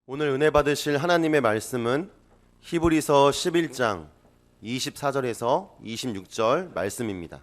오늘 은혜 받으실 하나님의 말씀은 히브리서 11장 24절에서 26절 말씀입니다.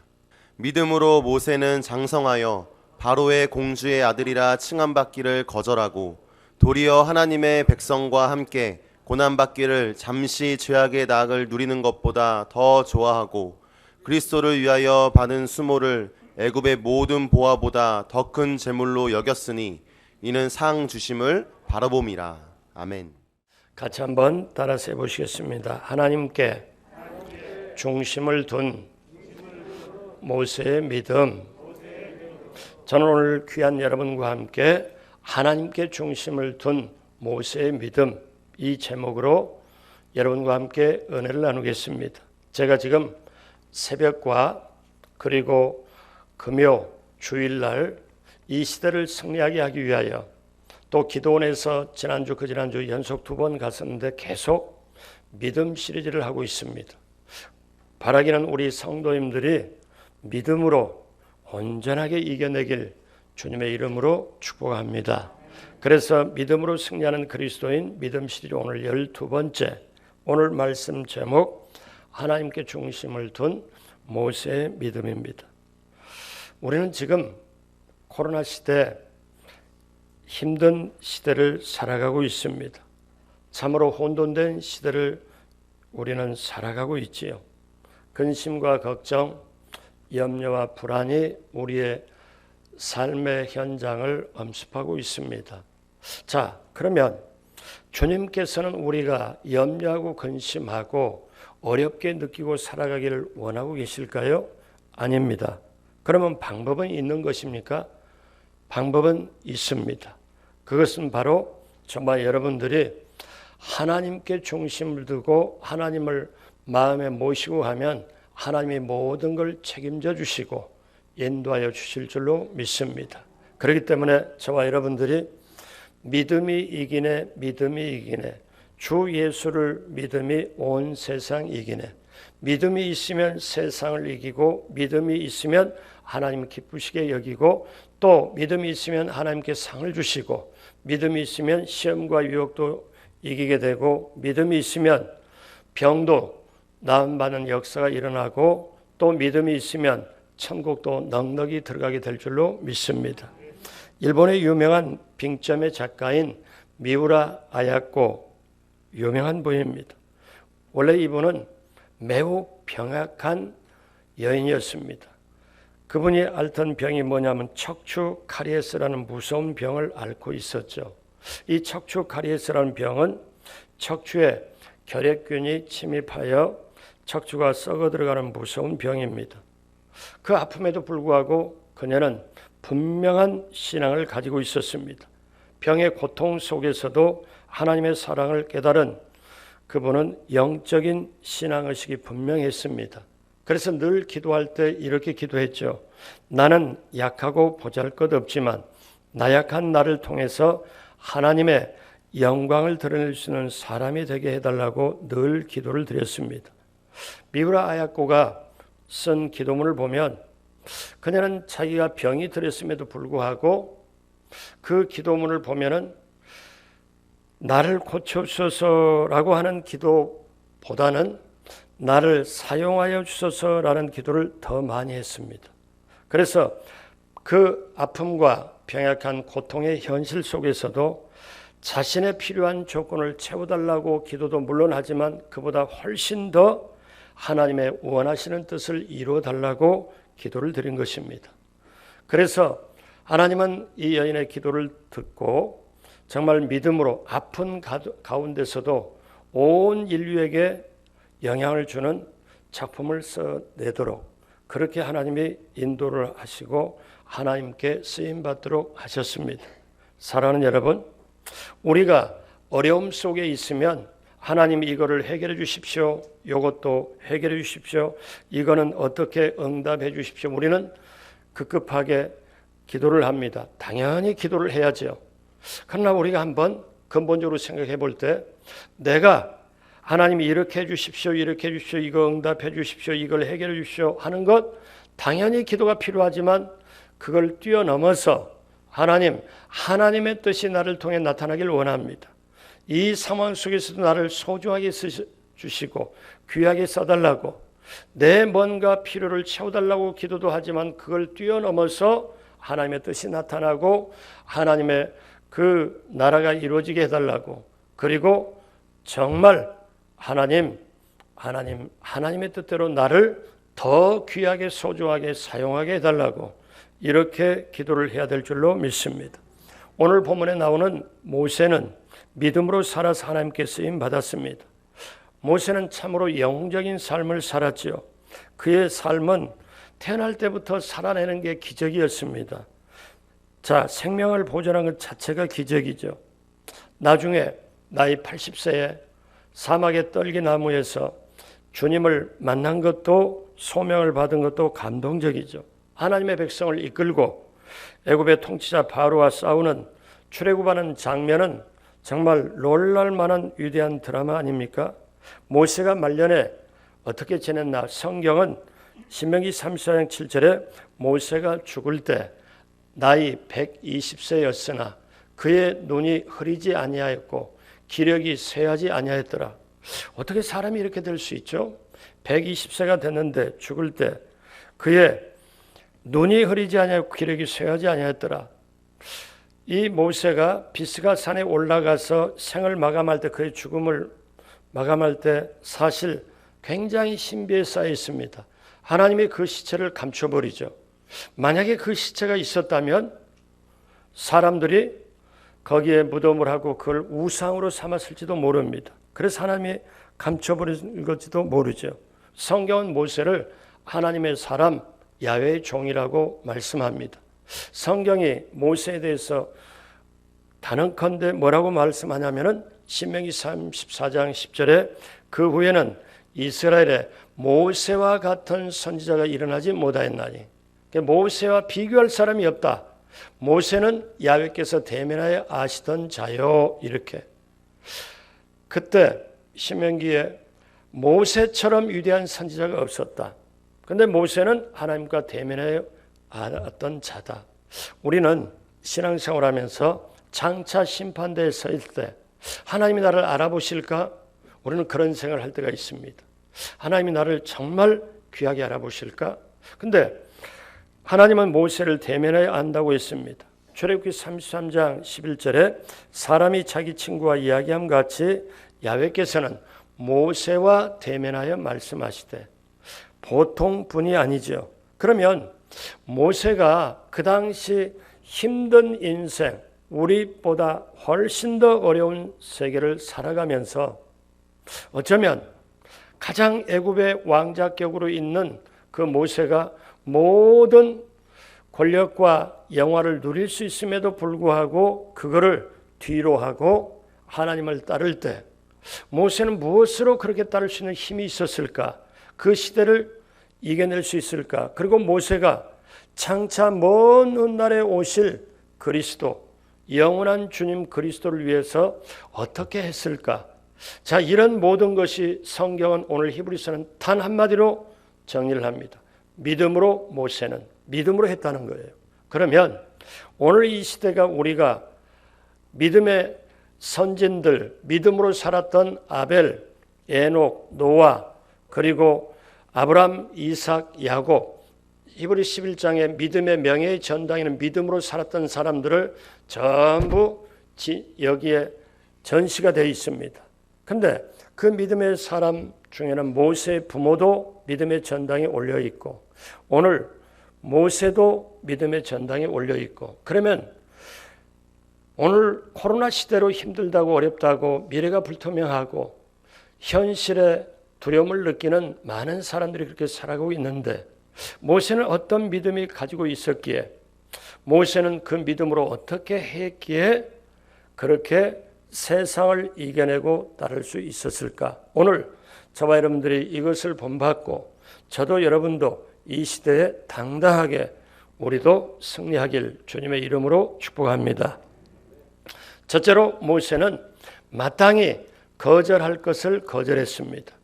믿음으로 모세는 장성하여 바로의 공주의 아들이라 칭함받기를 거절하고 도리어 하나님의 백성과 함께 고난받기를 잠시 죄악의 낙을 누리는 것보다 더 좋아하고 그리스도를 위하여 받은 수모를 애굽의 모든 보화보다 더 큰 재물로 여겼으니 이는 상 주심을 바라봄이라. 아멘. 같이 한번 따라서 해보시겠습니다. 하나님께 중심을 둔 모세의 믿음. 저는 오늘 귀한 여러분과 함께 하나님께 중심을 둔 모세의 믿음, 이 제목으로 여러분과 함께 은혜를 나누겠습니다. 제가 지금 새벽과 그리고 금요, 주일날 이 시대를 승리하게 하기 위하여 또 기도원에서 지난주 그 지난주 연속 2번 갔었는데 계속 믿음 시리즈를 하고 있습니다. 바라기는 우리 성도님들이 믿음으로 온전하게 이겨내길 주님의 이름으로 축복합니다. 그래서 믿음으로 승리하는 그리스도인 믿음 시리즈 오늘 12번째, 오늘 말씀 제목 하나님께 중심을 둔 모세의 믿음입니다. 우리는 지금 코로나 시대 힘든 시대를 살아가고 있습니다. 참으로 혼돈된 시대를 우리는 살아가고 있지요. 근심과 걱정, 염려와 불안이 우리의 삶의 현장을 엄습하고 있습니다. 자, 그러면 주님께서는 우리가 염려하고 근심하고 어렵게 느끼고 살아가기를 원하고 계실까요? 아닙니다. 그러면 방법은 있는 것입니까? 방법은 있습니다. 그것은 바로 정말 여러분들이 하나님께 중심을 두고 하나님을 마음에 모시고 하면 하나님이 모든 걸 책임져 주시고 인도하여 주실 줄로 믿습니다. 그렇기 때문에 저와 여러분들이 믿음이 이기네, 믿음이 이기네, 주 예수를 믿음이 온 세상 이기네, 믿음이 있으면 세상을 이기고 믿음이 있으면 하나님 기쁘시게 여기고 또 믿음이 있으면 하나님께 상을 주시고 믿음이 있으면 시험과 유혹도 이기게 되고 믿음이 있으면 병도 나음받는 역사가 일어나고 또 믿음이 있으면 천국도 넉넉히 들어가게 될 줄로 믿습니다. 일본의 유명한 빙점의 작가인 미우라 아야코, 유명한 분입니다. 원래 이분은 매우 병약한 여인이었습니다. 그분이 앓던 병이 뭐냐면 척추 카리에스라는 무서운 병을 앓고 있었죠. 이 척추 카리에스라는 병은 척추에 결핵균이 침입하여 척추가 썩어 들어가는 무서운 병입니다. 그 아픔에도 불구하고 그녀는 분명한 신앙을 가지고 있었습니다. 병의 고통 속에서도 하나님의 사랑을 깨달은 그분은 영적인 신앙의식이 분명했습니다. 그래서 늘 기도할 때 이렇게 기도했죠. 나는 약하고 보잘것없지만 나약한 나를 통해서 하나님의 영광을 드러낼 수 있는 사람이 되게 해달라고 늘 기도를 드렸습니다. 미우라 아야코가 쓴 기도문을 보면 그녀는 자기가 병이 들었음에도 불구하고 그 기도문을 보면은 나를 고쳐주소서라고 하는 기도보다는 나를 사용하여 주소서라는 기도를 더 많이 했습니다. 그래서 그 아픔과 병약한 고통의 현실 속에서도 자신의 필요한 조건을 채워달라고 기도도 물론 하지만 그보다 훨씬 더 하나님의 원하시는 뜻을 이루어달라고 기도를 드린 것입니다. 그래서 하나님은 이 여인의 기도를 듣고 정말 믿음으로 아픈 가운데서도 온 인류에게 영향을 주는 작품을 써내도록 그렇게 하나님이 인도를 하시고 하나님께 쓰임받도록 하셨습니다. 사랑하는 여러분, 우리가 어려움 속에 있으면 하나님 이거를 해결해 주십시오. 이것도 해결해 주십시오. 이거는 어떻게 응답해 주십시오. 우리는 급급하게 기도를 합니다. 당연히 기도를 해야죠. 그러나 우리가 한번 근본적으로 생각해 볼 때 내가 하나님이 이렇게 해 주십시오. 이렇게 해 주십시오. 이거 응답해 주십시오. 이걸 해결해 주십시오 하는 것 당연히 기도가 필요하지만 그걸 뛰어넘어서 하나님의 뜻이 나를 통해 나타나길 원합니다. 이 상황 속에서도 나를 소중하게 쓰시고 귀하게 써달라고, 내 뭔가 필요를 채워달라고 기도도 하지만 그걸 뛰어넘어서 하나님의 뜻이 나타나고 하나님의 그 나라가 이루어지게 해달라고, 그리고 정말 하나님의 뜻대로 나를 더 귀하게 소중하게 사용하게 해달라고 이렇게 기도를 해야 될 줄로 믿습니다. 오늘 본문에 나오는 모세는 믿음으로 살아서 하나님께 쓰임 받았습니다. 모세는 참으로 영웅적인 삶을 살았지요. 그의 삶은 태어날 때부터 살아내는 게 기적이었습니다. 자, 생명을 보존한 것 자체가 기적이죠. 나중에 나이 80세에 사막의 떨기나무에서 주님을 만난 것도, 소명을 받은 것도 감동적이죠. 하나님의 백성을 이끌고 애굽의 통치자 바로와 싸우는 출애굽하는 장면은 정말 놀랄 만한 위대한 드라마 아닙니까? 모세가 말년에 어떻게 지냈나? 성경은 신명기 34장 7절에 모세가 죽을 때 나이 120세였으나 그의 눈이 흐리지 아니하였고 기력이 쇠하지 아니하였더라. 어떻게 사람이 이렇게 될 수 있죠? 120세가 됐는데 죽을 때 그의 눈이 흐리지 아니하고 기력이 쇠하지 아니하였더라. 이 모세가 비스가 산에 올라가서 생을 마감할 때, 그의 죽음을 마감할 때 사실 굉장히 신비에 쌓여 있습니다. 하나님이 그 시체를 감춰버리죠. 만약에 그 시체가 있었다면 사람들이 거기에 무덤을 하고 그걸 우상으로 삼았을지도 모릅니다. 그래서 하나님이 감춰버린 것지도 모르죠. 성경은 모세를 하나님의 사람, 야훼의 종이라고 말씀합니다. 성경이 모세에 대해서 단언컨대 뭐라고 말씀하냐면은 신명기 34장 10절에 그 후에는 이스라엘에 모세와 같은 선지자가 일어나지 못하였나니, 모세와 비교할 사람이 없다. 모세는 야훼께서 대면하여 아시던 자요. 이렇게. 그때 신명기에 모세처럼 위대한 선지자가 없었다. 그런데 모세는 하나님과 대면하여 알았던 자다. 우리는 신앙생활하면서 장차 심판대에 서 있을 때 하나님이 나를 알아보실까? 우리는 그런 생각을 할 때가 있습니다. 하나님이 나를 정말 귀하게 알아보실까? 근데 하나님은 모세를 대면하여 안다고 했습니다. 출애굽기 33장 11절에 사람이 자기 친구와 이야기함 같이 야훼께서는 모세와 대면하여 말씀하시되, 보통 분이 아니죠. 그러면 모세가 그 당시 힘든 인생, 우리보다 훨씬 더 어려운 세계를 살아가면서 어쩌면 가장 애굽의 왕자격으로 있는 그 모세가 모든 권력과 영화를 누릴 수 있음에도 불구하고 그거를 뒤로 하고 하나님을 따를 때 모세는 무엇으로 그렇게 따를 수 있는 힘이 있었을까? 그 시대를 이겨낼 수 있을까? 그리고 모세가 장차 먼 훗날에 오실 그리스도, 영원한 주님 그리스도를 위해서 어떻게 했을까? 자, 이런 모든 것이 성경은 오늘 히브리서는 단 한마디로 정리를 합니다. 믿음으로 모세는 믿음으로 했다는 거예요. 그러면 오늘 이 시대가 우리가 믿음의 선진들, 믿음으로 살았던 아벨, 에녹, 노아, 그리고 아브람, 이삭, 야곱, 히브리 11장의 믿음의 명예의 전당에는 믿음으로 살았던 사람들을 전부 여기에 전시가 되어 있습니다. 근데 그 믿음의 사람 중에는 모세의 부모도 믿음의 전당에 올려 있고 오늘 모세도 믿음의 전당에 올려 있고, 그러면 오늘 코로나 시대로 힘들다고 어렵다고 미래가 불투명하고 현실에 두려움을 느끼는 많은 사람들이 그렇게 살아가고 있는데 모세는 어떤 믿음이 가지고 있었기에, 모세는 그 믿음으로 어떻게 했기에 그렇게 세상을 이겨내고 따를 수 있었을까? 오늘 저와 여러분들이 이것을 본받고 저도 여러분도 이 시대에 당당하게 우리도 승리하길 주님의 이름으로 축복합니다. 첫째로 모세는 마땅히 거절할 것을 거절했습니다.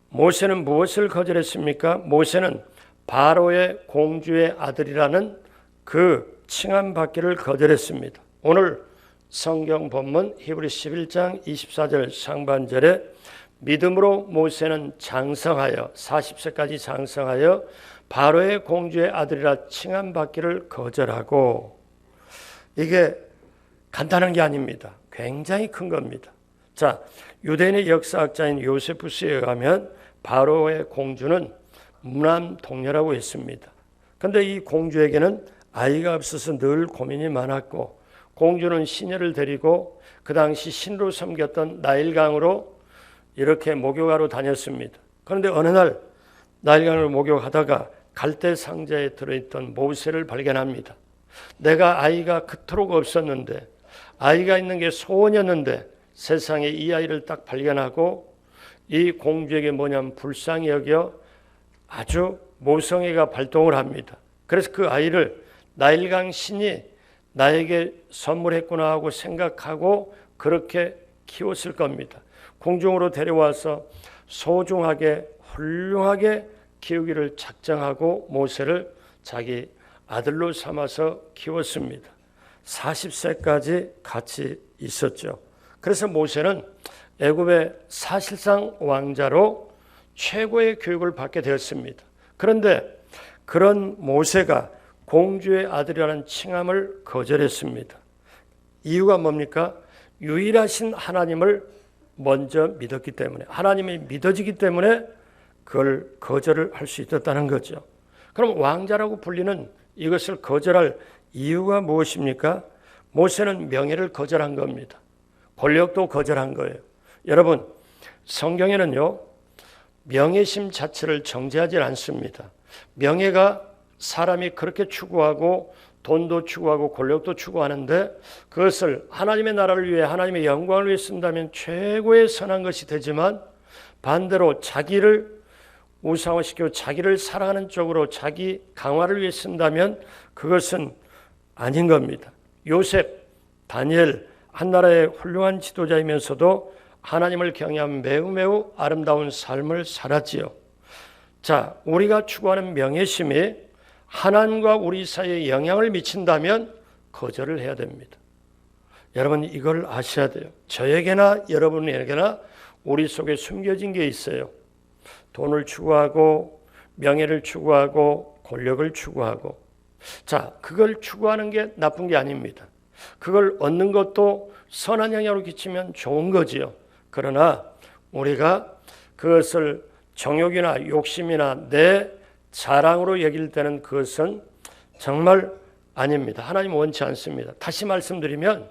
모세는 무엇을 거절했습니까? 모세는 바로의 공주의 아들이라는 그 칭함받기를 거절했습니다. 오늘 성경 본문 히브리 11장 24절 상반절에 믿음으로 모세는 장성하여 40세까지 장성하여 바로의 공주의 아들이라 칭함받기를 거절하고, 이게 간단한 게 아닙니다. 굉장히 큰 겁니다. 자, 유대인의 역사학자인 요세푸스에 의하면 바로의 공주는 무남동녀라고 했습니다. 그런데 이 공주에게는 아이가 없어서 늘 고민이 많았고, 공주는 시녀를 데리고 그 당시 신으로 섬겼던 나일강으로 이렇게 목욕하러 다녔습니다. 그런데 어느 날 나일강을 목욕하다가 갈대 상자에 들어있던 모세를 발견합니다. 내가 아이가 그토록 없었는데, 아이가 있는 게 소원이었는데 세상에 이 아이를 딱 발견하고 이 공주에게 뭐냐면 불쌍히 여겨 아주 모성애가 발동을 합니다. 그래서 그 아이를 나일강 신이 나에게 선물했구나 하고 생각하고 그렇게 키웠을 겁니다. 궁중으로 데려와서 소중하게 훌륭하게 키우기를 작정하고 모세를 자기 아들로 삼아서 키웠습니다. 40세까지 같이 있었죠. 그래서 모세는 애굽의 사실상 왕자로 최고의 교육을 받게 되었습니다. 그런데 그런 모세가 공주의 아들이라는 칭함을 거절했습니다. 이유가 뭡니까? 유일하신 하나님을 먼저 믿었기 때문에, 하나님이 믿어지기 때문에 그걸 거절을 할 수 있었다는 거죠. 그럼 왕자라고 불리는 이것을 거절할 이유가 무엇입니까? 모세는 명예를 거절한 겁니다. 권력도 거절한 거예요. 여러분, 성경에는요, 명예심 자체를 정죄하지 않습니다. 명예가 사람이 그렇게 추구하고 돈도 추구하고 권력도 추구하는데 그것을 하나님의 나라를 위해 하나님의 영광을 위해 쓴다면 최고의 선한 것이 되지만, 반대로 자기를 우상화시키고 자기를 사랑하는 쪽으로 자기 강화를 위해 쓴다면 그것은 아닌 겁니다. 요셉, 다니엘, 한나라의 훌륭한 지도자이면서도 하나님을 경외하며 매우 아름다운 삶을 살았지요. 자, 우리가 추구하는 명예심이 하나님과 우리 사이에 영향을 미친다면 거절을 해야 됩니다. 여러분, 이걸 아셔야 돼요. 저에게나 여러분에게나 우리 속에 숨겨진 게 있어요. 돈을 추구하고 명예를 추구하고 권력을 추구하고, 자, 그걸 추구하는 게 나쁜 게 아닙니다. 그걸 얻는 것도 선한 영향으로 끼치면 좋은 거지요. 그러나 우리가 그것을 정욕이나 욕심이나 내 자랑으로 여길 때는 그것은 정말 아닙니다. 하나님 원치 않습니다. 다시 말씀드리면,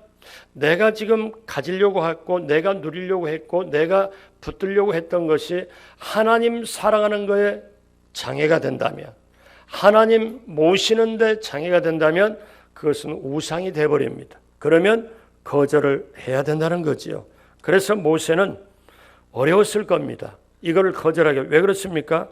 내가 지금 가지려고 했고 내가 누리려고 했고 내가 붙들려고 했던 것이 하나님 사랑하는 거에 장애가 된다면, 하나님 모시는 데 장애가 된다면 그것은 우상이 되어버립니다. 그러면 거절을 해야 된다는 거지요. 그래서 모세는 어려웠을 겁니다. 이거를 거절하게. 왜 그렇습니까?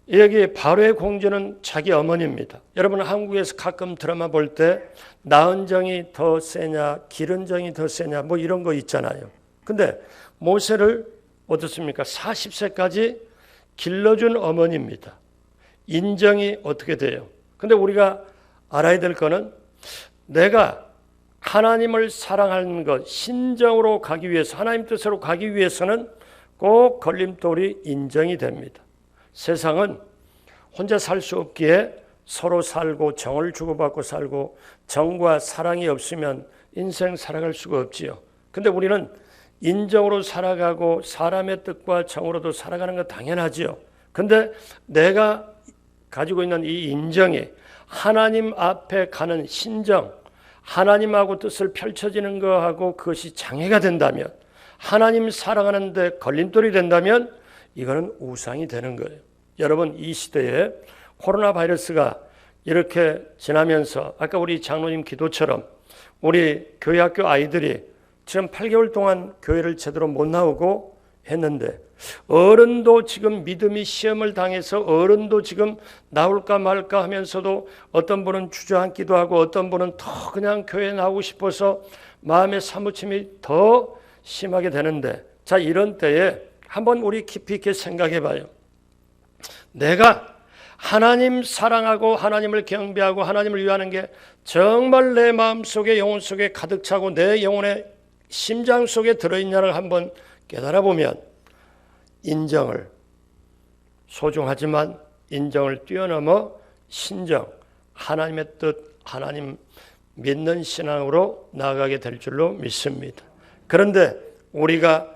여기 바로의 공주는 자기 어머니입니다. 여러분, 한국에서 가끔 드라마 볼 때 낳은 정이 더 세냐 기른 정이 더 세냐 뭐 이런 거 있잖아요. 근데 모세를 어떻습니까? 40세까지 길러준 어머니입니다. 인정이 어떻게 돼요? 근데 우리가 알아야 될 거는, 내가 하나님을 사랑하는 것, 신정으로 가기 위해서, 하나님 뜻으로 가기 위해서는 꼭 걸림돌이 인정이 됩니다. 세상은 혼자 살 수 없기에 서로 살고 정을 주고받고 살고, 정과 사랑이 없으면 인생 살아갈 수가 없지요. 근데 우리는 인정으로 살아가고 사람의 뜻과 정으로도 살아가는 거 당연하지요. 근데 내가 가지고 있는 이 인정이 하나님 앞에 가는 신정, 하나님하고 뜻을 펼쳐지는 거하고 그것이 장애가 된다면, 하나님 사랑하는데 걸림돌이 된다면 이거는 우상이 되는 거예요. 여러분, 이 시대에 코로나 바이러스가 이렇게 지나면서 아까 우리 장로님 기도처럼 우리 교회 학교 아이들이 지금 8개월 동안 교회를 제대로 못 나오고 했는데, 어른도 지금 믿음이 시험을 당해서 어른도 지금 나올까 말까 하면서도 어떤 분은 주저앉기도 하고 어떤 분은 더 그냥 교회에 나오고 싶어서 마음의 사무침이 더 심하게 되는데, 자, 이런 때에 한번 우리 깊이 있게 생각해 봐요. 내가 하나님 사랑하고 하나님을 경배하고 하나님을 위하는 게 정말 내 마음속에 영혼 속에 가득 차고 내 영혼의 심장 속에 들어있냐를 한번 깨달아 보면 인정을, 소중하지만 인정을 뛰어넘어 신정, 하나님의 뜻, 하나님 믿는 신앙으로 나아가게 될 줄로 믿습니다. 그런데 우리가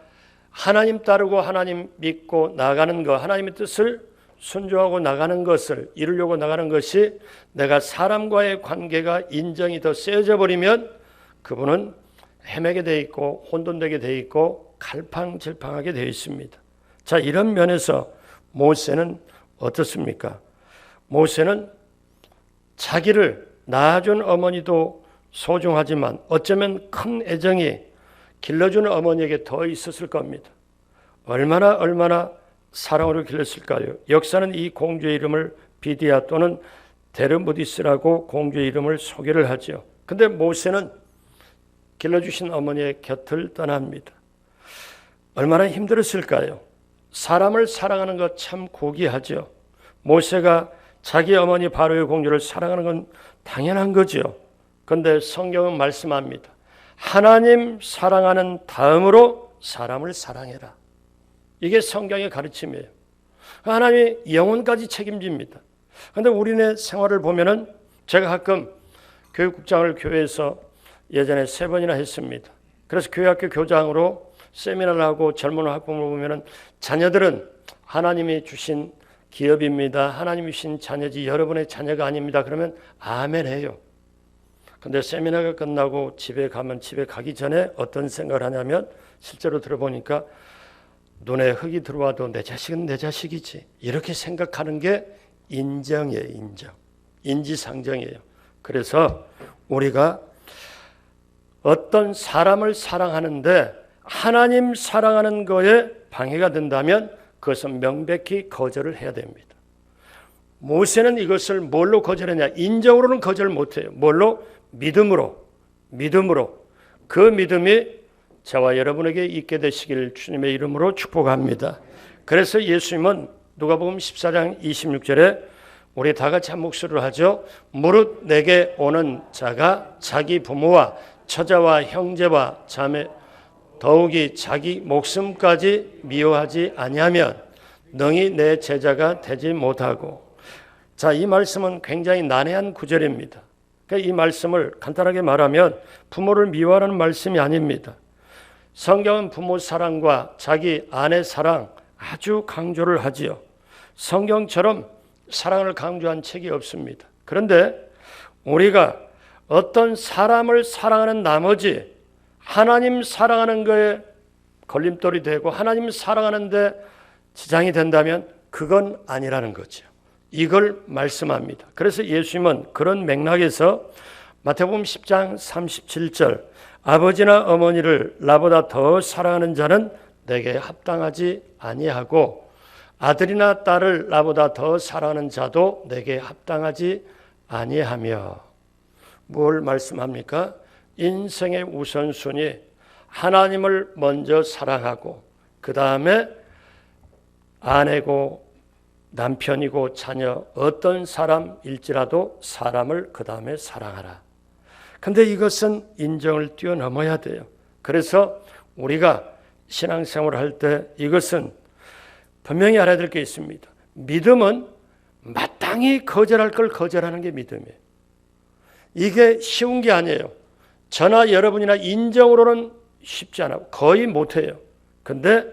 하나님 따르고 하나님 믿고 나가는 것, 하나님의 뜻을 순종하고 나가는 것을 이루려고 나가는 것이 내가 사람과의 관계가 인정이 더 세져 버리면 그분은 헤매게 돼 있고 혼돈되게 돼 있고 갈팡질팡하게 되어 있습니다. 자, 이런 면에서 모세는 어떻습니까? 모세는 자기를 낳아준 어머니도 소중하지만 어쩌면 큰 애정이 길러주는 어머니에게 더 있었을 겁니다. 얼마나 사랑으로 길렀을까요? 역사는 이 공주의 이름을 비디아 또는 데르무디스라고 공주의 이름을 소개를 하죠. 근데 모세는 길러주신 어머니의 곁을 떠납니다. 얼마나 힘들었을까요? 사람을 사랑하는 것 참 고귀하죠. 모세가 자기 어머니 바로의 공주를 사랑하는 건 당연한 거죠. 그런데 성경은 말씀합니다. 하나님 사랑하는 다음으로 사람을 사랑해라. 이게 성경의 가르침이에요. 하나님이 영혼까지 책임집니다. 그런데 우리네 생활을 보면은 제가 가끔 교육국장을 교회에서 예전에 3번이나 했습니다. 그래서 교회학교 교장으로 세미나를 하고 젊은 학부모를 보면은 자녀들은 하나님이 주신 기업입니다. 하나님이 주신 자녀지 여러분의 자녀가 아닙니다. 그러면 아멘 해요. 근데 세미나가 끝나고 집에 가면 집에 가기 전에 어떤 생각을 하냐면 실제로 들어보니까 눈에 흙이 들어와도 내 자식은 내 자식이지. 이렇게 생각하는 게 인정이에요. 인정. 인지상정이에요. 그래서 우리가 어떤 사람을 사랑하는데 하나님 사랑하는 거에 방해가 된다면 그것은 명백히 거절을 해야 됩니다. 모세는 이것을 뭘로 거절했냐? 인정으로는 거절 못해요. 뭘로? 믿음으로. 그 믿음이 저와 여러분에게 있게 되시길 주님의 이름으로 축복합니다. 그래서 예수님은 누가복음 14장 26절에 우리 다 같이 한 목소리로 하죠. 무릇 내게 오는 자가 자기 부모와 처자와 형제와 자매 더욱이 자기 목숨까지 미워하지 아니하면 능히 내 제자가 되지 못하고. 자, 이 말씀은 굉장히 난해한 구절입니다. 그러니까 이 말씀을 간단하게 말하면 부모를 미워하라는 말씀이 아닙니다. 성경은 부모 사랑과 자기 아내 사랑 아주 강조를 하지요. 성경처럼 사랑을 강조한 책이 없습니다. 그런데 우리가 어떤 사람을 사랑하는 나머지 하나님 사랑하는 거에 걸림돌이 되고 하나님 사랑하는데 지장이 된다면 그건 아니라는 거죠. 이걸 말씀합니다. 그래서 예수님은 그런 맥락에서 마태복음 10장 37절 아버지나 어머니를 나보다 더 사랑하는 자는 내게 합당하지 아니하고 아들이나 딸을 나보다 더 사랑하는 자도 내게 합당하지 아니하며. 뭘 말씀합니까? 인생의 우선순위 하나님을 먼저 사랑하고 그 다음에 아내고 남편이고 자녀 어떤 사람일지라도 사람을 그 다음에 사랑하라. 근데 이것은 인정을 뛰어넘어야 돼요. 그래서 우리가 신앙생활을 할 때 이것은 분명히 알아야 될 게 있습니다. 믿음은 마땅히 거절할 걸 거절하는 게 믿음이에요. 이게 쉬운 게 아니에요. 저나 여러분이나 인정으로는 쉽지 않아요. 거의 못해요. 근데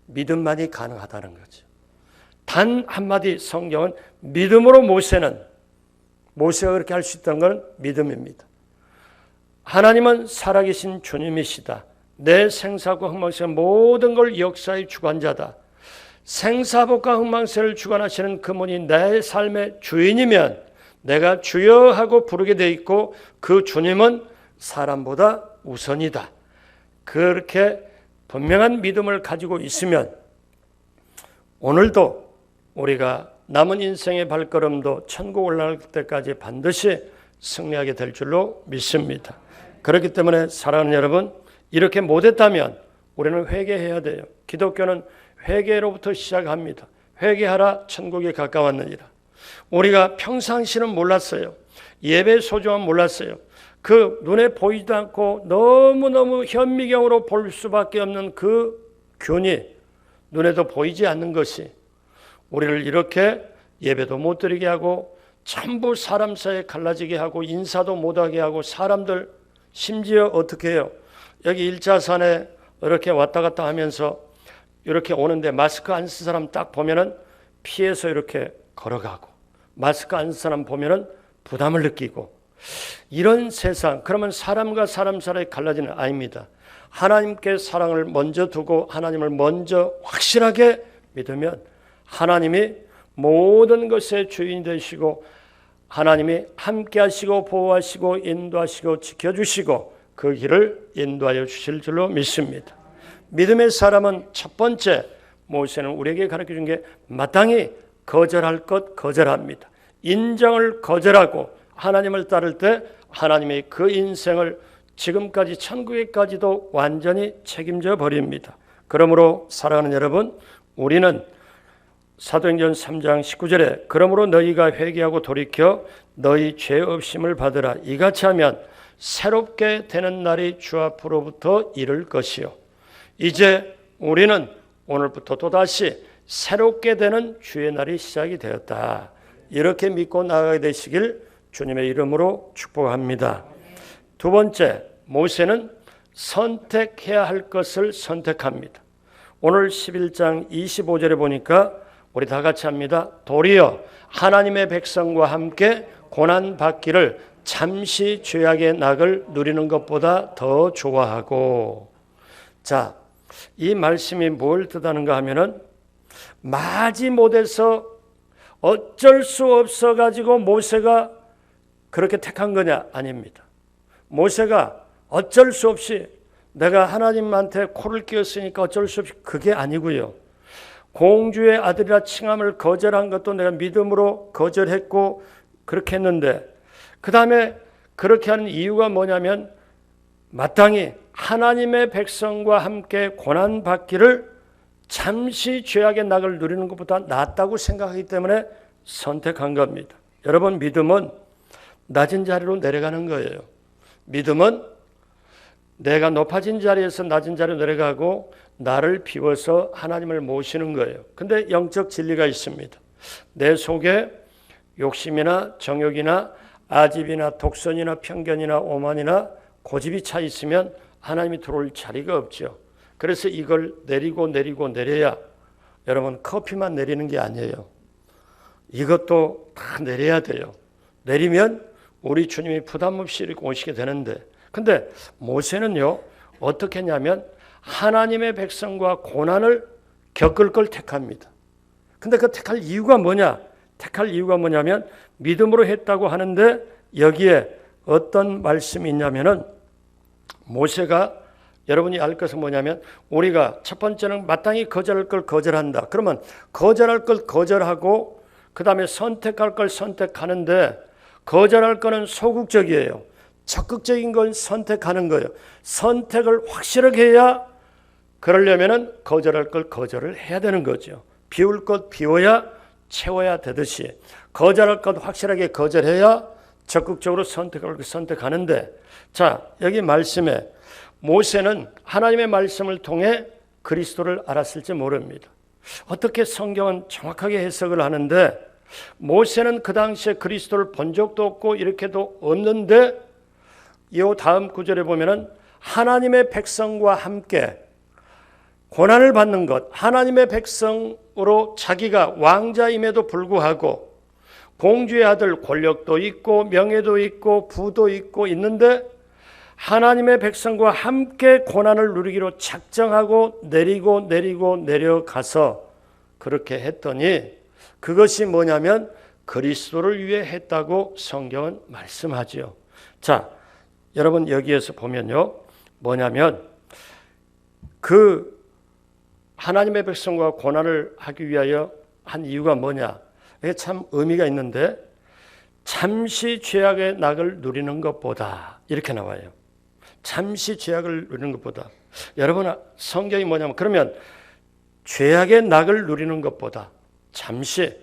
믿음만이 가능하다는 거죠. 단 한마디 성경은 믿음으로 모세가 그렇게 할 수 있다는 건 믿음입니다. 하나님은 살아계신 주님이시다. 내 생사과 흥망세 모든 걸 역사의 주관자다. 생사복과 흥망세를 주관하시는 그분이 내 삶의 주인이면 내가 주여 하고 부르게 돼 있고 그 주님은 사람보다 우선이다. 그렇게 분명한 믿음을 가지고 있으면 오늘도 우리가 남은 인생의 발걸음도 천국 올라갈 때까지 반드시 승리하게 될 줄로 믿습니다. 그렇기 때문에 사랑하는 여러분, 이렇게 못했다면 우리는 회개해야 돼요. 기독교는 회개로부터 시작합니다. 회개하라 천국이 가까웠느니라. 우리가 평상시는 몰랐어요. 예배 소중함 몰랐어요. 그 눈에 보이지도 않고 너무너무 현미경으로 볼 수밖에 없는 그 균이 눈에도 보이지 않는 것이 우리를 이렇게 예배도 못 드리게 하고 전부 사람 사이에 갈라지게 하고 인사도 못하게 하고 사람들 심지어 어떻게 해요? 여기 1차선에 이렇게 왔다 갔다 하면서 이렇게 오는데 마스크 안 쓴 사람 딱 보면은 피해서 이렇게 걸어가고 마스크 안 쓴 사람 보면은 부담을 느끼고 이런 세상, 그러면 사람과 사람 사이에 갈라지는 아닙니다. 하나님께 사랑을 먼저 두고 하나님을 먼저 확실하게 믿으면 하나님이 모든 것의 주인이 되시고 하나님이 함께 하시고 보호하시고 인도하시고 지켜주시고 그 길을 인도하여 주실 줄로 믿습니다. 믿음의 사람은 첫 번째 모세는 우리에게 가르쳐준 게 마땅히 거절할 것 거절합니다. 인정을 거절하고 하나님을 따를 때 하나님이 그 인생을 지금까지 천국에까지도 완전히 책임져 버립니다. 그러므로 사랑하는 여러분, 우리는 사도행전 3장 19절에 그러므로 너희가 회개하고 돌이켜 너희 죄 없음을 받으라. 이같이 하면 새롭게 되는 날이 주 앞으로부터 이를 것이요. 이제 우리는 오늘부터 또다시 새롭게 되는 주의 날이 시작이 되었다. 이렇게 믿고 나아가게 되시길 주님의 이름으로 축복합니다. 두 번째, 모세는 선택해야 할 것을 선택합니다. 오늘 11장 25절에 보니까 우리 다 같이 합니다. 도리어 하나님의 백성과 함께 고난받기를 잠시 죄악의 낙을 누리는 것보다 더 좋아하고. 자, 이 말씀이 뭘 뜻하는가 하면은 마지못해서 어쩔 수 없어 가지고 모세가 그렇게 택한 거냐? 아닙니다. 모세가 어쩔 수 없이 내가 하나님한테 코를 끼웠으니까 어쩔 수 없이 그게 아니고요. 공주의 아들이라 칭함을 거절한 것도 내가 믿음으로 거절했고 그렇게 했는데 그 다음에 그렇게 하는 이유가 뭐냐면 마땅히 하나님의 백성과 함께 고난받기를 잠시 죄악의 낙을 누리는 것보다 낫다고 생각하기 때문에 선택한 겁니다. 여러분, 믿음은 낮은 자리로 내려가는 거예요. 믿음은 내가 높아진 자리에서 낮은 자리로 내려가고 나를 비워서 하나님을 모시는 거예요. 근데 영적 진리가 있습니다. 내 속에 욕심이나 정욕이나 아집이나 독선이나 편견이나 오만이나 고집이 차 있으면 하나님이 들어올 자리가 없죠. 그래서 이걸 내려야 여러분 커피만 내리는 게 아니에요. 이것도 다 내려야 돼요. 내리면 우리 주님이 부담 없이 이렇게 오시게 되는데 근데 모세는요 어떻게 했냐면 하나님의 백성과 고난을 겪을 걸 택합니다. 근데 그 택할 이유가 뭐냐? 택할 이유가 뭐냐면 믿음으로 했다고 하는데 여기에 어떤 말씀이 있냐면은 모세가 여러분이 알 것은 뭐냐면 우리가 첫 번째는 마땅히 거절할 걸 거절한다. 그러면 거절할 걸 거절하고 그 다음에 선택할 걸 선택하는데 거절할 거는 소극적이에요. 적극적인 건 선택하는 거예요. 선택을 확실하게 해야 그러려면은 거절할 걸 거절을 해야 되는 거죠. 비울 것 비워야 채워야 되듯이 거절할 것 확실하게 거절해야 적극적으로 선택할 걸 선택하는데 자 여기 말씀에 모세는 하나님의 말씀을 통해 그리스도를 알았을지 모릅니다. 어떻게 성경은 정확하게 해석을 하는데 모세는 그 당시에 그리스도를 본 적도 없고 이렇게도 없는데 이 다음 구절에 보면은 하나님의 백성과 함께 고난을 받는 것, 하나님의 백성으로 자기가 왕자임에도 불구하고 공주의 아들 권력도 있고 명예도 있고 부도 있고 있는데 하나님의 백성과 함께 고난을 누리기로 작정하고 내리고 내려가서 그렇게 했더니 그것이 뭐냐면 그리스도를 위해 했다고 성경은 말씀하죠. 자, 여러분 여기에서 보면요. 뭐냐면 그 하나님의 백성과 고난을 하기 위하여 한 이유가 뭐냐? 이게 참 의미가 있는데 잠시 죄악의 낙을 누리는 것보다 이렇게 나와요. 잠시 죄악을 누리는 것보다. 여러분 성경이 뭐냐면 그러면 죄악의 낙을 누리는 것보다 잠시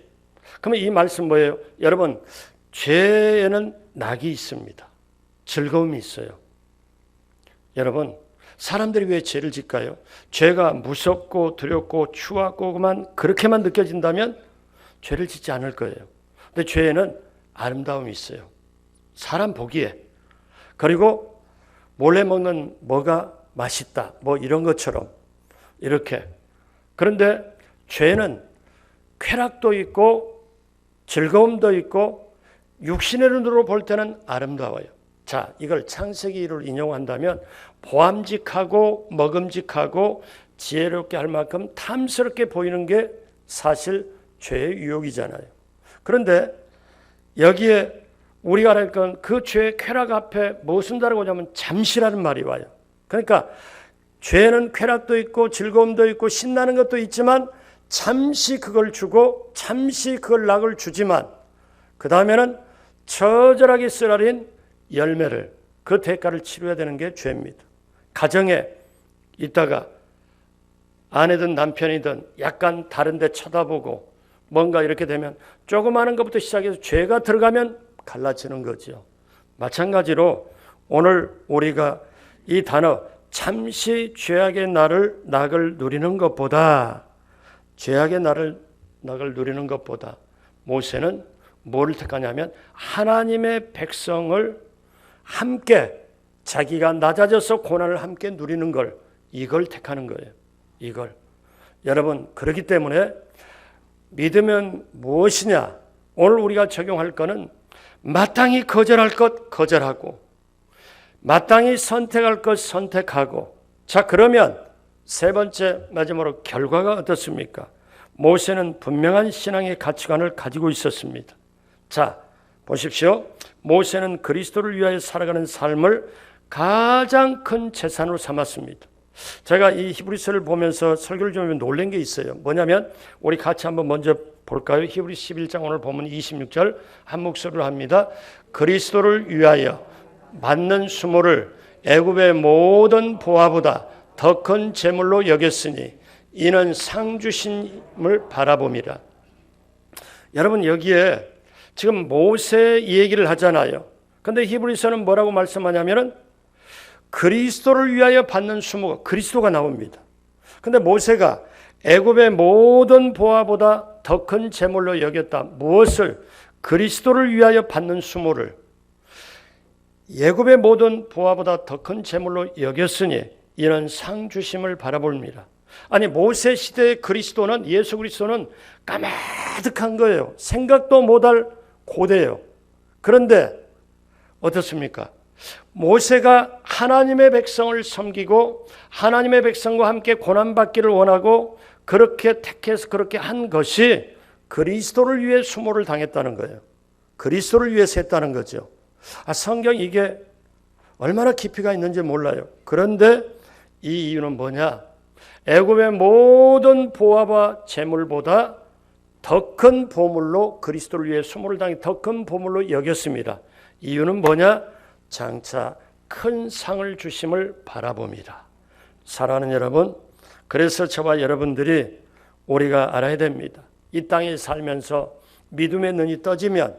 그러면 이 말씀 뭐예요? 여러분, 죄에는 낙이 있습니다. 즐거움이 있어요. 여러분, 사람들이 왜 죄를 짓까요? 죄가 무섭고 두렵고 추하고 그렇게만 느껴진다면 죄를 짓지 않을 거예요. 근데 죄에는 아름다움이 있어요. 사람 보기에. 그리고 몰래 먹는 뭐가 맛있다, 뭐 이런 것처럼 이렇게. 그런데 죄는 쾌락도 있고 즐거움도 있고 육신의 눈으로 볼 때는 아름다워요. 자, 이걸 창세기를 인용한다면 보암직하고 먹음직하고 지혜롭게 할 만큼 탐스럽게 보이는 게 사실 죄의 유혹이잖아요. 그런데 여기에 우리가 알 건 그 죄의 쾌락 앞에 무엇을 다르고 하냐면 잠시라는 말이 와요. 그러니까 죄는 쾌락도 있고 즐거움도 있고 신나는 것도 있지만 잠시 그걸 주고 잠시 그걸 낙을 주지만 그 다음에는 처절하게 쓰라린 열매를, 그 대가를 치러야 되는 게 죄입니다. 가정에 있다가 아내든 남편이든 약간 다른 데 쳐다보고 뭔가 이렇게 되면 조그마한 것부터 시작해서 죄가 들어가면 갈라지는 거죠. 마찬가지로 오늘 우리가 이 단어 잠시 죄악의 낙을 누리는 것보다 죄악의 낙을 누리는 것보다 모세는 뭐를 택하냐면 하나님의 백성을 함께 자기가 낮아져서 고난을 함께 누리는 걸, 이걸 택하는 거예요. 이걸. 여러분, 그렇기 때문에 믿으면 무엇이냐? 오늘 우리가 적용할 거는 마땅히 거절할 것 거절하고 마땅히 선택할 것 선택하고. 자, 그러면 세 번째 마지막으로 결과가 어떻습니까? 모세는 분명한 신앙의 가치관을 가지고 있었습니다. 자, 보십시오. 모세는 그리스도를 위하여 살아가는 삶을 가장 큰 재산으로 삼았습니다. 제가 이 히브리서를 보면서 설교를 좀 놀란 게 있어요. 뭐냐면 우리 같이 한번 먼저 볼까요? 히브리 11장 오늘 보면 26절 한 목소리로 합니다. 그리스도를 위하여 받는 수모를 애굽의 모든 보화보다 더 큰 재물로 여겼으니 이는 상 주심을 바라봄이라. 여러분, 여기에 지금 모세 얘기를 하잖아요. 근데 히브리서는 뭐라고 말씀하냐면은 그리스도를 위하여 받는 수모가 그리스도가 나옵니다. 근데 모세가 애굽의 모든 보화보다 더 큰 재물로 여겼다. 무엇을? 그리스도를 위하여 받는 수모를 애굽의 모든 보화보다 더 큰 재물로 여겼으니 이는 상 주심을 바라봅니다. 아니, 모세 시대의 그리스도는, 예수 그리스도는 까마득한 거예요. 생각도 못할 고대예요. 그런데 어떻습니까? 모세가 하나님의 백성을 섬기고 하나님의 백성과 함께 고난받기를 원하고 그렇게 택해서 그렇게 한 것이 그리스도를 위해 수모를 당했다는 거예요. 그리스도를 위해서 했다는 거죠. 성경 이게 얼마나 깊이가 있는지 몰라요. 그런데 이 이유는 뭐냐? 애굽의 모든 보화와 재물보다 더 큰 보물로 그리스도를 위해 수모를 당해 더 큰 보물로 여겼습니다. 이유는 뭐냐? 장차 큰 상을 주심을 바라봅니다. 사랑하는 여러분, 그래서 저와 여러분들이 우리가 알아야 됩니다. 이 땅에 살면서 믿음의 눈이 떠지면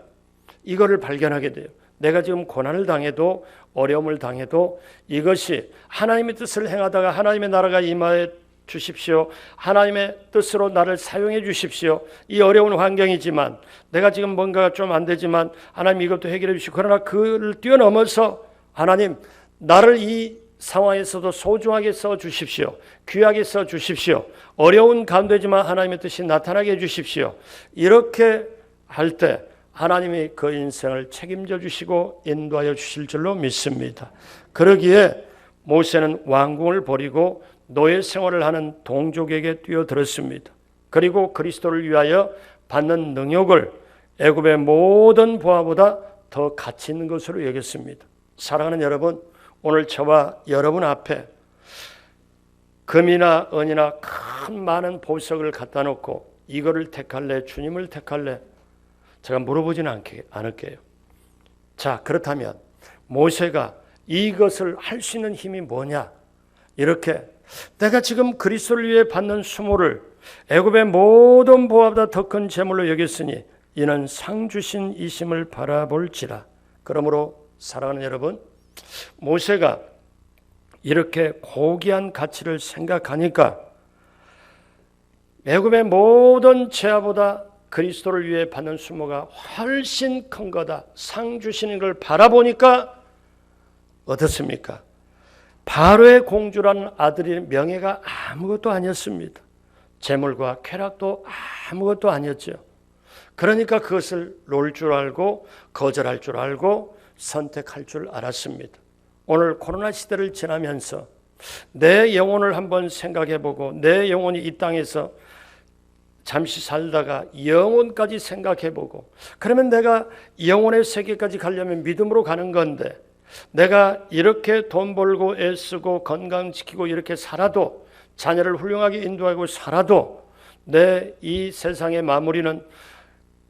이거를 발견하게 돼요. 내가 지금 고난을 당해도 어려움을 당해도 이것이 하나님의 뜻을 행하다가 하나님의 나라가 임하여 주십시오. 하나님의 뜻으로 나를 사용해 주십시오. 이 어려운 환경이지만 내가 지금 뭔가 좀 안 되지만 하나님 이것도 해결해 주시고, 그러나 그를 뛰어넘어서 하나님 나를 이 상황에서도 소중하게 써 주십시오. 귀하게 써 주십시오. 어려운 가운데지만 하나님의 뜻이 나타나게 해 주십시오. 이렇게 할 때 하나님이 그 인생을 책임져 주시고 인도하여 주실 줄로 믿습니다. 그러기에 모세는 왕궁을 버리고 노예 생활을 하는 동족에게 뛰어들었습니다. 그리고 그리스도를 위하여 받는 능욕을 애굽의 모든 보화보다 더 가치 있는 것으로 여겼습니다. 사랑하는 여러분, 오늘 저와 여러분 앞에 금이나 은이나 큰 많은 보석을 갖다 놓고 이거를 택할래, 주님을 택할래? 제가 물어보지는 않을게요. 자, 그렇다면 모세가 이것을 할 수 있는 힘이 뭐냐? 이렇게 내가 지금 그리스도를 위해 받는 수모를 애굽의 모든 보화보다 더 큰 재물로 여겼으니 이는 상 주신 이심을 바라볼지라. 그러므로 사랑하는 여러분, 모세가 이렇게 고귀한 가치를 생각하니까 애굽의 모든 죄아보다 그리스도를 위해 받는 수모가 훨씬 큰 거다. 상 주시는 걸 바라보니까 어떻습니까? 바로의 공주라는 아들의 명예가 아무것도 아니었습니다. 재물과 쾌락도 아무것도 아니었죠. 그러니까 그것을 놓을 줄 알고 거절할 줄 알고 선택할 줄 알았습니다. 오늘 코로나 시대를 지나면서 내 영혼을 한번 생각해보고 내 영혼이 이 땅에서 잠시 살다가 영혼까지 생각해보고, 그러면 내가 영혼의 세계까지 가려면 믿음으로 가는 건데, 내가 이렇게 돈 벌고 애쓰고 건강 지키고 이렇게 살아도, 자녀를 훌륭하게 인도하고 살아도 내 이 세상의 마무리는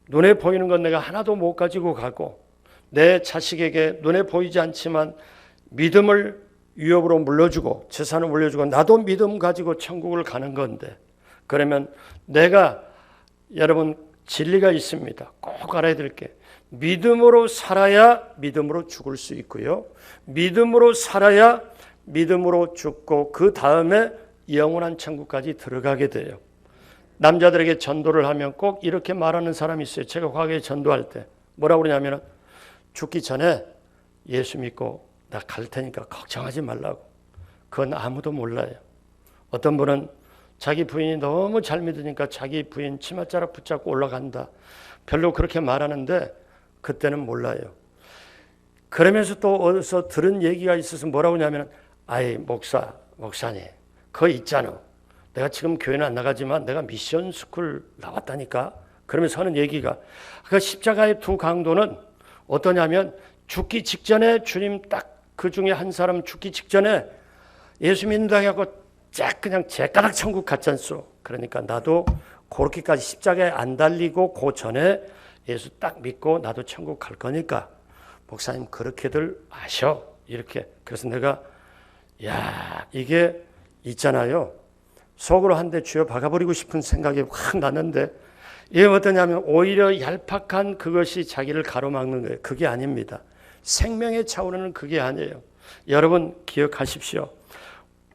눈에 보이는 건 내가 하나도 못 가지고 가고, 내 자식에게 눈에 보이지 않지만 믿음을 위협으로 물려주고 재산을 물려주고 나도 믿음 가지고 천국을 가는 건데, 그러면 내가, 여러분, 진리가 있습니다. 꼭 알아야 될 게, 믿음으로 살아야 믿음으로 죽을 수 있고요, 믿음으로 살아야 믿음으로 죽고 그 다음에 영원한 천국까지 들어가게 돼요. 남자들에게 전도를 하면 꼭 이렇게 말하는 사람이 있어요. 제가 과거에 전도할 때 뭐라고 그러냐면, 죽기 전에 예수 믿고 나 갈 테니까 걱정하지 말라고. 그건 아무도 몰라요. 어떤 분은 자기 부인이 너무 잘 믿으니까 자기 부인 치맛자락 붙잡고 올라간다, 별로 그렇게 말하는데 그때는 몰라요. 그러면서 또 어디서 들은 얘기가 있어서 뭐라고 하냐면, 아이 목사님 그거 있잖아, 내가 지금 교회는 안 나가지만 내가 미션 스쿨 나왔다니까. 그러면서 하는 얘기가, 그 십자가의 두 강도는 어떠냐면, 죽기 직전에 주님 딱 그 중에 한 사람 죽기 직전에 예수 믿는다 해갖고 쫙 그냥 제가닥 천국 갔잖소. 그러니까 나도 그렇게까지 십자가에 안 달리고 그 전에 예수 딱 믿고 나도 천국 갈 거니까 목사님 그렇게들 아셔. 이렇게. 그래서 내가, 야, 이게 있잖아요, 속으로 한 대 쥐어 박아버리고 싶은 생각이 확 났는데, 이게 어떠냐면 오히려 얄팍한 그것이 자기를 가로막는 거예요. 그게 아닙니다. 생명의 차원은 그게 아니에요. 여러분 기억하십시오.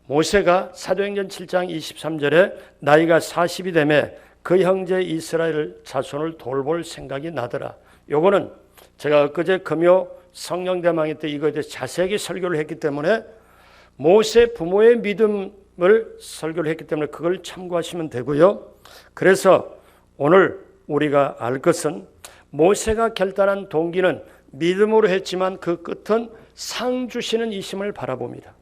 모세가 사도행전 7장 23절에 나이가 40이 되매 그 형제 이스라엘 자손을 돌볼 생각이 나더라. 요거는 제가 엊그제 금요 성령대망회 때 이거에 대해서 자세하게 설교를 했기 때문에, 모세 부모의 믿음을 설교를 했기 때문에 그걸 참고하시면 되고요. 그래서 오늘 우리가 알 것은, 모세가 결단한 동기는 믿음으로 했지만 그 끝은 상 주시는 이심을 바라봅니다.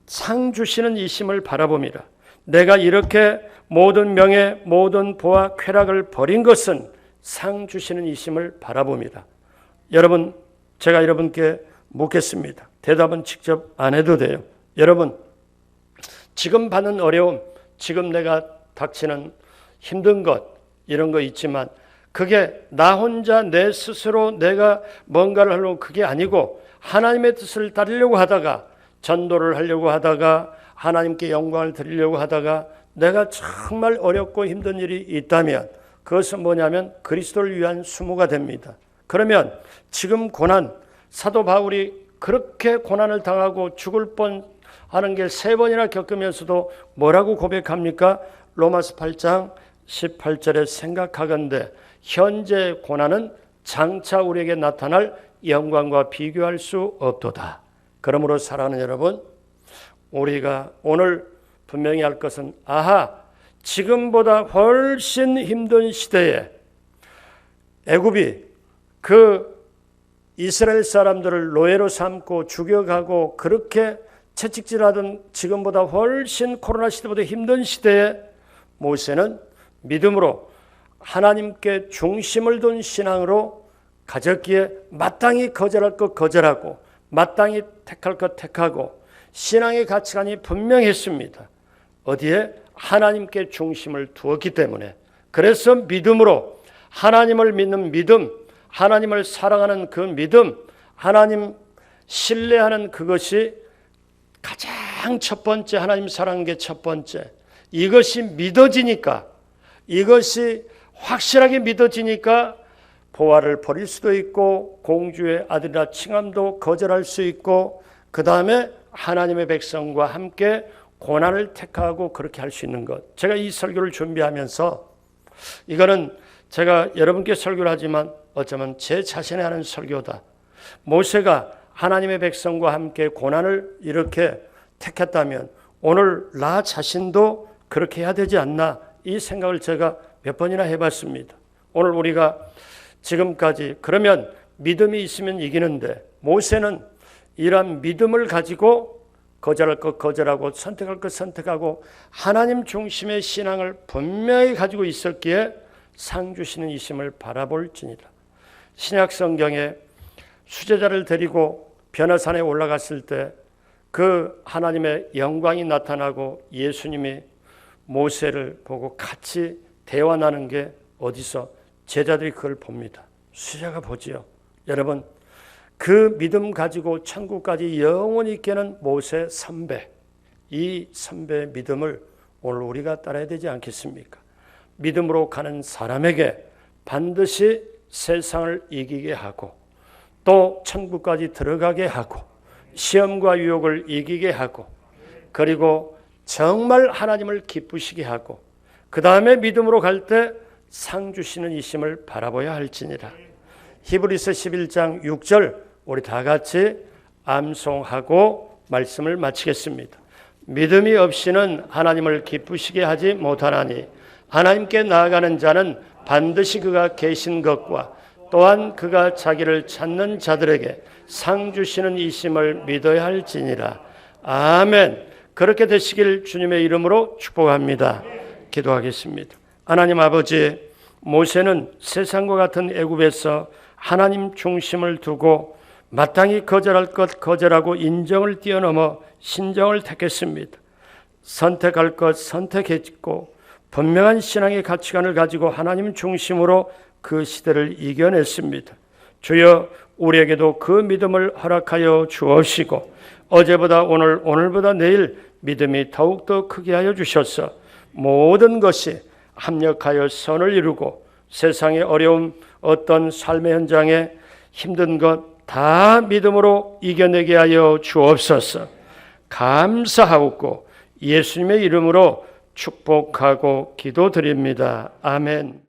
상 주시는 이심을 바라봅니다. 내가 이렇게 모든 명예, 모든 보화, 쾌락을 버린 것은 상 주시는 이심을 바라봅니다. 여러분, 제가 여러분께 묻겠습니다. 대답은 직접 안 해도 돼요. 여러분, 지금 받는 어려움, 지금 내가 닥치는 힘든 것, 이런 거 있지만 그게 나 혼자 내 스스로 내가 뭔가를 하려고 그게 아니고, 하나님의 뜻을 따르려고 하다가, 전도를 하려고 하다가, 하나님께 영광을 드리려고 하다가 내가 정말 어렵고 힘든 일이 있다면 그것은 뭐냐면 그리스도를 위한 수모가 됩니다. 그러면 지금 고난, 사도 바울이 그렇게 고난을 당하고 죽을 뻔하는 게 3번이나 겪으면서도 뭐라고 고백합니까? 로마서 8장 18절에 생각하건대 현재 고난은 장차 우리에게 나타날 영광과 비교할 수 없도다. 그러므로 사랑하는 여러분, 우리가 오늘 분명히 할 것은, 아하, 지금보다 훨씬 힘든 시대에 애굽이 그 이스라엘 사람들을 노예로 삼고 죽여가고 그렇게 채찍질하던 지금보다 훨씬 코로나 시대보다 힘든 시대에 모세는 믿음으로 하나님께 중심을 둔 신앙으로 가졌기에 마땅히 거절할 것 거절하고 마땅히 택할 것 택하고 신앙의 가치관이 분명했습니다. 어디에? 하나님께 중심을 두었기 때문에. 그래서 믿음으로 하나님을 믿는 믿음, 하나님을 사랑하는 그 믿음, 하나님 신뢰하는 그것이 가장 첫 번째, 하나님 사랑하는 게 첫 번째. 이것이 믿어지니까, 이것이 확실하게 믿어지니까 보화를 버릴 수도 있고 공주의 아들이라 칭함도 거절할 수 있고 그 다음에 하나님의 백성과 함께 고난을 택하고 그렇게 할 수 있는 것. 제가 이 설교를 준비하면서 이거는 제가 여러분께 설교를 하지만 어쩌면 제 자신이 하는 설교다. 모세가 하나님의 백성과 함께 고난을 이렇게 택했다면 오늘 나 자신도 그렇게 해야 되지 않나 이 생각을 제가 몇 번이나 해봤습니다. 오늘 우리가 지금까지 그러면 믿음이 있으면 이기는데 모세는 이러한 믿음을 가지고 거절할 것 거절하고 선택할 것 선택하고 하나님 중심의 신앙을 분명히 가지고 있었기에 상 주시는 이심을 바라볼지니라. 신약 성경에 수제자를 데리고 변화산에 올라갔을 때 그 하나님의 영광이 나타나고 예수님이 모세를 보고 같이 대화 나는 게 어디서 제자들이 그걸 봅니다. 수제자가 보지요. 여러분 그 믿음 가지고 천국까지 영원히 있게는 모세 선배, 이 선배의 믿음을 오늘 우리가 따라야 되지 않겠습니까? 믿음으로 가는 사람에게 반드시 세상을 이기게 하고 또 천국까지 들어가게 하고 시험과 유혹을 이기게 하고 그리고 정말 하나님을 기쁘시게 하고 그 다음에 믿음으로 갈 때 상 주시는 이심을 바라봐야 할지니라. 히브리서 11장 6절 우리 다 같이 암송하고 말씀을 마치겠습니다. 믿음이 없이는 하나님을 기쁘시게 하지 못하나니 하나님께 나아가는 자는 반드시 그가 계신 것과 또한 그가 자기를 찾는 자들에게 상 주시는 이심을 믿어야 할지니라. 아멘. 그렇게 되시길 주님의 이름으로 축복합니다. 기도하겠습니다. 하나님 아버지, 모세는 세상과 같은 애굽에서 하나님 중심을 두고 마땅히 거절할 것 거절하고 인정을 뛰어넘어 신정을 택했습니다. 선택할 것 선택했고 분명한 신앙의 가치관을 가지고 하나님 중심으로 그 시대를 이겨냈습니다. 주여 우리에게도 그 믿음을 허락하여 주옵시고 어제보다 오늘, 오늘보다 내일 믿음이 더욱더 크게 하여 주셔서 모든 것이 합력하여 선을 이루고 세상의 어려움 어떤 삶의 현장에 힘든 것 다 믿음으로 이겨내게 하여 주옵소서. 감사하옵고 예수님의 이름으로 축복하고 기도드립니다. 아멘.